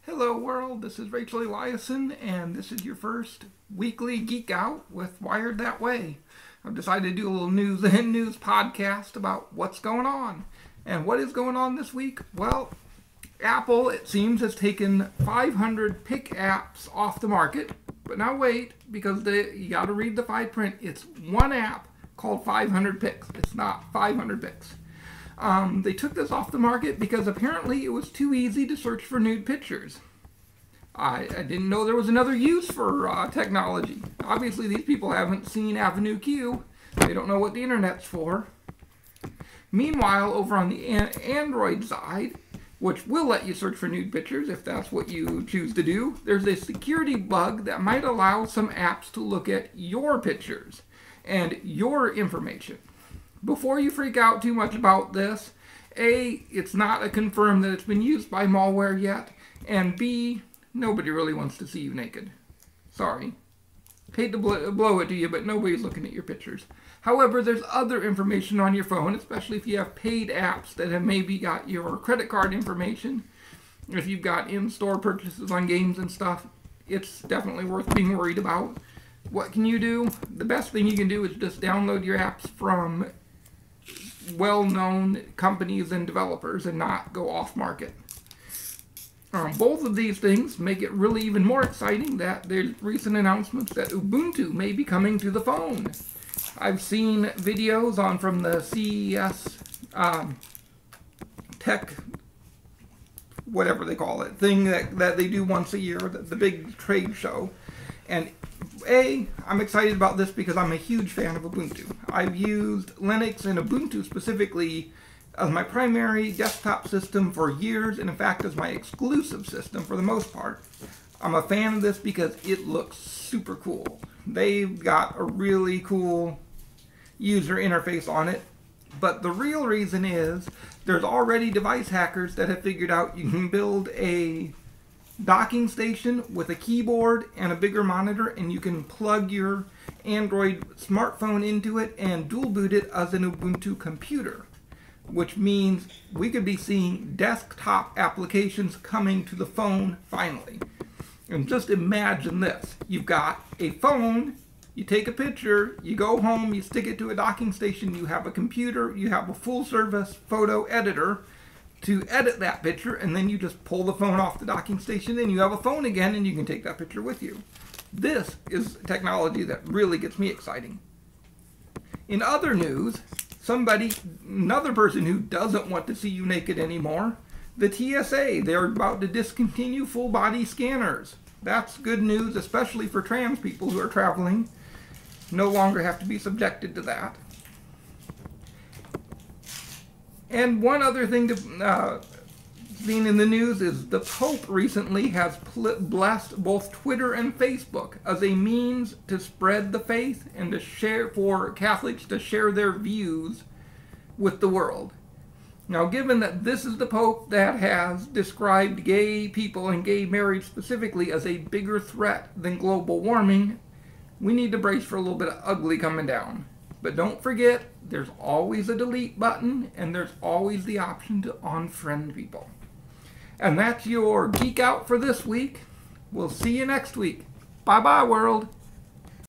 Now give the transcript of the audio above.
Hello world, this is Rachel Eliason, and this is your first weekly Geek Out with Wired That Way. I've decided to do a little news podcast about what's going on. And what is going on this week? Well, Apple, it seems, has taken 500 pick apps off the market. But now wait, because you got to read the fine print. It's one app called 500 picks. It's not 500 picks. They took this off the market because apparently it was too easy to search for nude pictures. I didn't know there was another use for technology. Obviously, these people haven't seen Avenue Q. They don't know what the internet's for. Meanwhile, over on the Android side, which will let you search for nude pictures if that's what you choose to do, there's a security bug that might allow some apps to look at your pictures and your information. Before you freak out too much about this, A, it's not confirmed that it's been used by malware yet, and B, nobody really wants to see you naked. Sorry. Hate to blow it to you, but nobody's looking at your pictures. However, there's other information on your phone, especially if you have paid apps that have maybe got your credit card information. If you've got in-store purchases on games and stuff, it's definitely worth being worried about. What can you do? The best thing you can do is just download your apps from well-known companies and developers and not go off-market. Both of these things make it really even more exciting that there's recent announcements that Ubuntu may be coming to the phone. I've seen videos from the CES tech, whatever they call it, thing that they do once a year, the big trade show. And I'm excited about this because I'm a huge fan of Ubuntu. I've used Linux and Ubuntu specifically as my primary desktop system for years, and in fact as my exclusive system for the most part. I'm a fan of this because it looks super cool. They've got a really cool user interface on it, but the real reason is there's already device hackers that have figured out you can build a docking station with a keyboard and a bigger monitor, and you can plug your Android smartphone into it and dual boot it as an Ubuntu computer, which means we could be seeing desktop applications coming to the phone finally. And just imagine this. You've got a phone, you take a picture, you go home, you stick it to a docking station, you have a computer, you have a full service photo editor to edit that picture, and then you just pull the phone off the docking station, and you have a phone again, and you can take that picture with you. This is technology that really gets me exciting. In other news, another person who doesn't want to see you naked anymore, the TSA, they're about to discontinue full body scanners. That's good news, especially for trans people who are traveling. No longer have to be subjected to that. And one other thing seen in the news is the Pope recently has blessed both Twitter and Facebook as a means to spread the faith and to share, for Catholics to share their views with the world. Now, given that this is the Pope that has described gay people and gay marriage specifically as a bigger threat than global warming, we need to brace for a little bit of ugly coming down. But don't forget, there's always a delete button, and there's always the option to unfriend people. And that's your Geek Out for this week. We'll see you next week. Bye-bye, world.